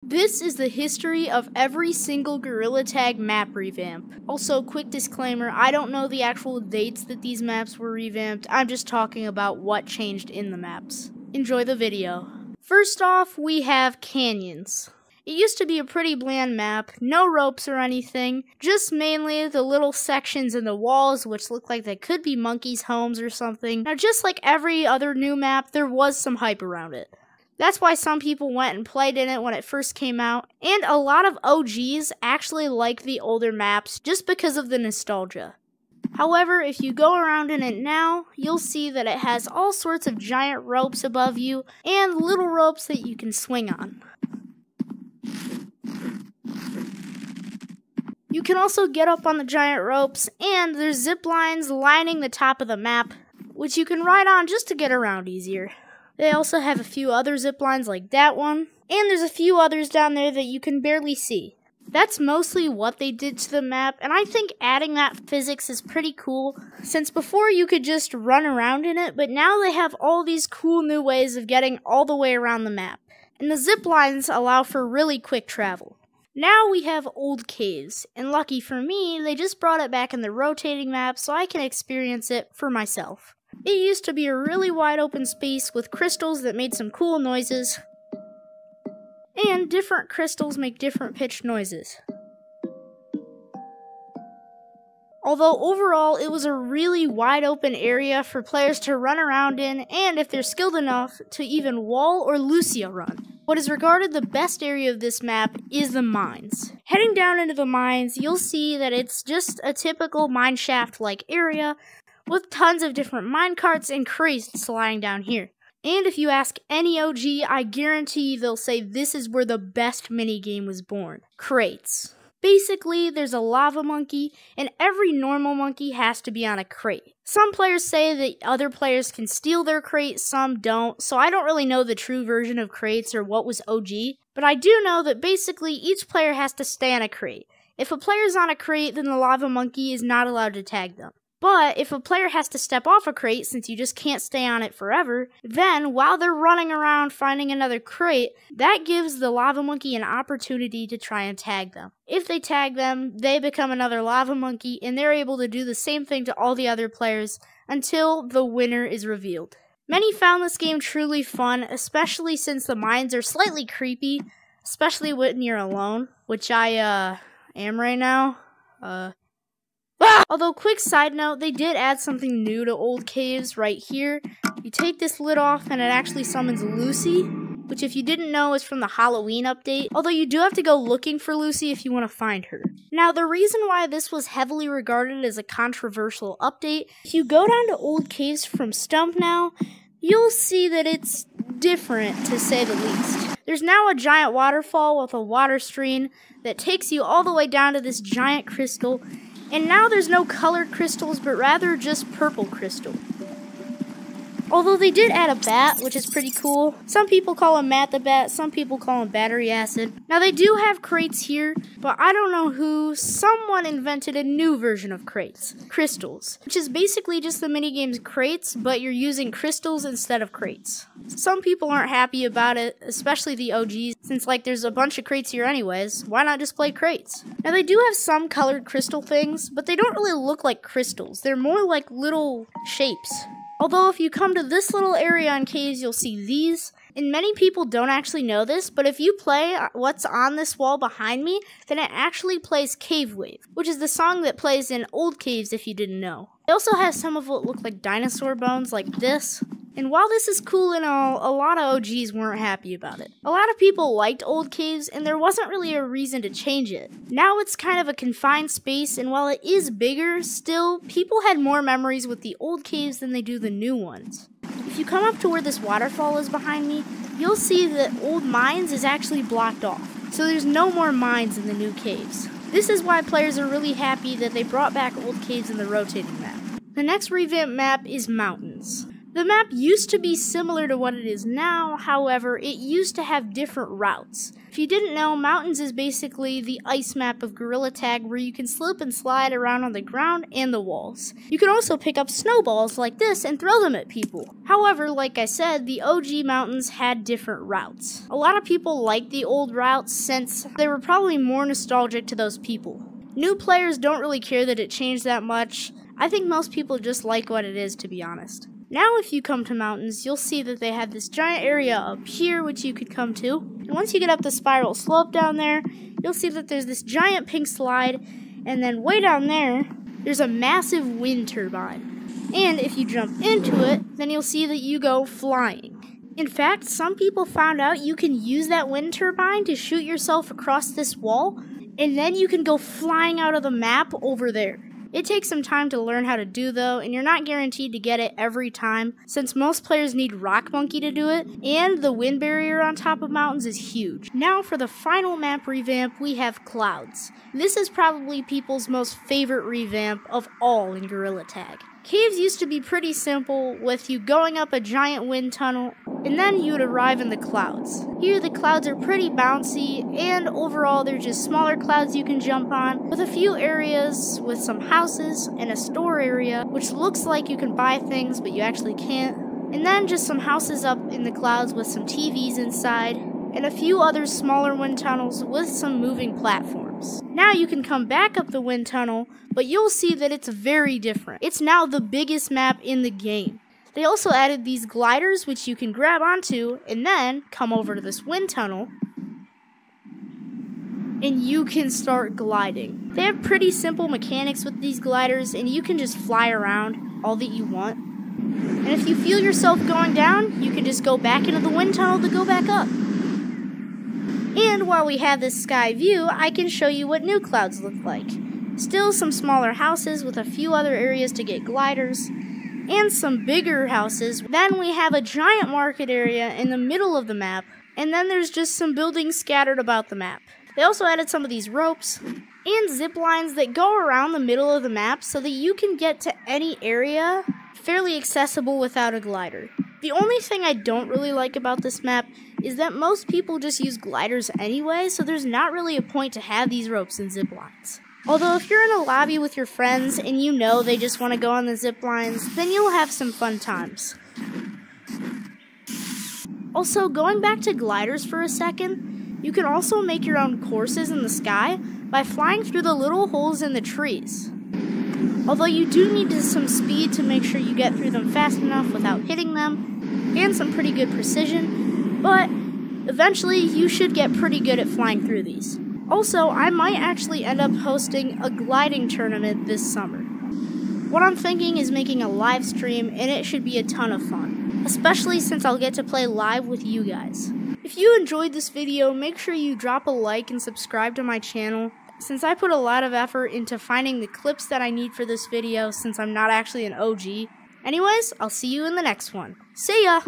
This is the history of every single Gorilla Tag map revamp. Also, quick disclaimer, I don't know the actual dates that these maps were revamped, I'm just talking about what changed in the maps. Enjoy the video. First off, we have canyons. It used to be a pretty bland map, no ropes or anything, just mainly the little sections in the walls which look like they could be monkeys' homes or something. Now just like every other new map, there was some hype around it. That's why some people went and played in it when it first came out, and a lot of OGs actually like the older maps just because of the nostalgia. However, if you go around in it now, you'll see that it has all sorts of giant ropes above you and little ropes that you can swing on. You can also get up on the giant ropes, and there's zip lines lining the top of the map, which you can ride on just to get around easier. They also have a few other zip lines like that one, and there's a few others down there that you can barely see. That's mostly what they did to the map, and I think adding that physics is pretty cool, since before you could just run around in it, but now they have all these cool new ways of getting all the way around the map. And the zip lines allow for really quick travel. Now we have old caves, and lucky for me, they just brought it back in the rotating map so I can experience it for myself. It used to be a really wide open space with crystals that made some cool noises, and different crystals make different pitched noises. Although overall, it was a really wide open area for players to run around in, and if they're skilled enough, to even wall or Lucia run. What is regarded the best area of this map is the mines. Heading down into the mines, you'll see that it's just a typical mineshaft-like area with tons of different minecarts and crates lying down here. And if you ask any OG, I guarantee they'll say this is where the best minigame was born. Crates. Basically, there's a lava monkey, and every normal monkey has to be on a crate. Some players say that other players can steal their crate, some don't, so I don't really know the true version of crates or what was OG, but I do know that basically each player has to stay on a crate. If a player's on a crate, then the lava monkey is not allowed to tag them. But if a player has to step off a crate, since you just can't stay on it forever, then while they're running around finding another crate, that gives the lava monkey an opportunity to try and tag them. If they tag them, they become another lava monkey, and they're able to do the same thing to all the other players until the winner is revealed. Many found this game truly fun, especially since the mines are slightly creepy, especially when you're alone, which I am right now. Although, quick side note, they did add something new to old caves right here. You take this lid off and it actually summons Lucy, which if you didn't know is from the Halloween update, although you do have to go looking for Lucy if you want to find her. Now, the reason why this was heavily regarded as a controversial update, if you go down to old caves from Stump now, you'll see that it's different, to say the least. There's now a giant waterfall with a water stream that takes you all the way down to this giant crystal. And now there's no colored crystals, but rather just purple crystal. Although they did add a bat, which is pretty cool. Some people call him Matt the Bat, some people call him Battery Acid. Now they do have crates here, but I don't know who. Someone invented a new version of crates. Crystals, which is basically just the minigame's crates, but you're using crystals instead of crates. Some people aren't happy about it, especially the OGs, since like there's a bunch of crates here anyways, why not just play crates? Now they do have some colored crystal things, but they don't really look like crystals, they're more like little shapes. Although if you come to this little area on caves, you'll see these, and many people don't actually know this, but if you play what's on this wall behind me, then it actually plays Cave Wave, which is the song that plays in old caves if you didn't know. They also have some of what look like dinosaur bones like this. And while this is cool and all, a lot of OGs weren't happy about it. A lot of people liked old caves, and there wasn't really a reason to change it. Now it's kind of a confined space, and while it is bigger, still, people had more memories with the old caves than they do the new ones. If you come up to where this waterfall is behind me, you'll see that old mines is actually blocked off. So there's no more mines in the new caves. This is why players are really happy that they brought back old caves in the rotating map. The next revamp map is mountains. The map used to be similar to what it is now, however, it used to have different routes. If you didn't know, Mountains is basically the ice map of Gorilla Tag where you can slip and slide around on the ground and the walls. You can also pick up snowballs like this and throw them at people. However, like I said, the OG Mountains had different routes. A lot of people liked the old routes since they were probably more nostalgic to those people. New players don't really care that it changed that much. I think most people just like what it is, to be honest. Now if you come to Mountains, you'll see that they have this giant area up here which you could come to. And once you get up the spiral slope down there, you'll see that there's this giant pink slide, and then way down there, there's a massive wind turbine. And if you jump into it, then you'll see that you go flying. In fact, some people found out you can use that wind turbine to shoot yourself across this wall, and then you can go flying out of the map over there. It takes some time to learn how to do though, and you're not guaranteed to get it every time, since most players need Rock Monkey to do it, and the wind barrier on top of Mountains is huge. Now for the final map revamp, we have Clouds. This is probably people's most favorite revamp of all in Gorilla Tag. Caves used to be pretty simple, with you going up a giant wind tunnel, and then you would arrive in the clouds. Here the clouds are pretty bouncy, and overall they're just smaller clouds you can jump on, with a few areas with some houses and a store area, which looks like you can buy things but you actually can't. And then just some houses up in the clouds with some TVs inside, and a few other smaller wind tunnels with some moving platforms. Now you can come back up the wind tunnel, but you'll see that it's very different. It's now the biggest map in the game. They also added these gliders which you can grab onto and then come over to this wind tunnel and you can start gliding. They have pretty simple mechanics with these gliders and you can just fly around all that you want. And if you feel yourself going down, you can just go back into the wind tunnel to go back up. And while we have this sky view, I can show you what new clouds look like. Still some smaller houses with a few other areas to get gliders, and some bigger houses. Then we have a giant market area in the middle of the map, and then there's just some buildings scattered about the map. They also added some of these ropes and zip lines that go around the middle of the map so that you can get to any area fairly accessible without a glider. The only thing I don't really like about this map is that most people just use gliders anyway, so there's not really a point to have these ropes and zip lines. Although if you're in a lobby with your friends and you know they just want to go on the zip lines, then you'll have some fun times. Also, going back to gliders for a second, you can also make your own courses in the sky by flying through the little holes in the trees. Although you do need some speed to make sure you get through them fast enough without hitting them, and some pretty good precision, but eventually you should get pretty good at flying through these. Also, I might actually end up hosting a gliding tournament this summer. What I'm thinking is making a live stream, and it should be a ton of fun, especially since I'll get to play live with you guys. If you enjoyed this video, make sure you drop a like and subscribe to my channel, since I put a lot of effort into finding the clips that I need for this video since I'm not actually an OG. Anyways, I'll see you in the next one. See ya!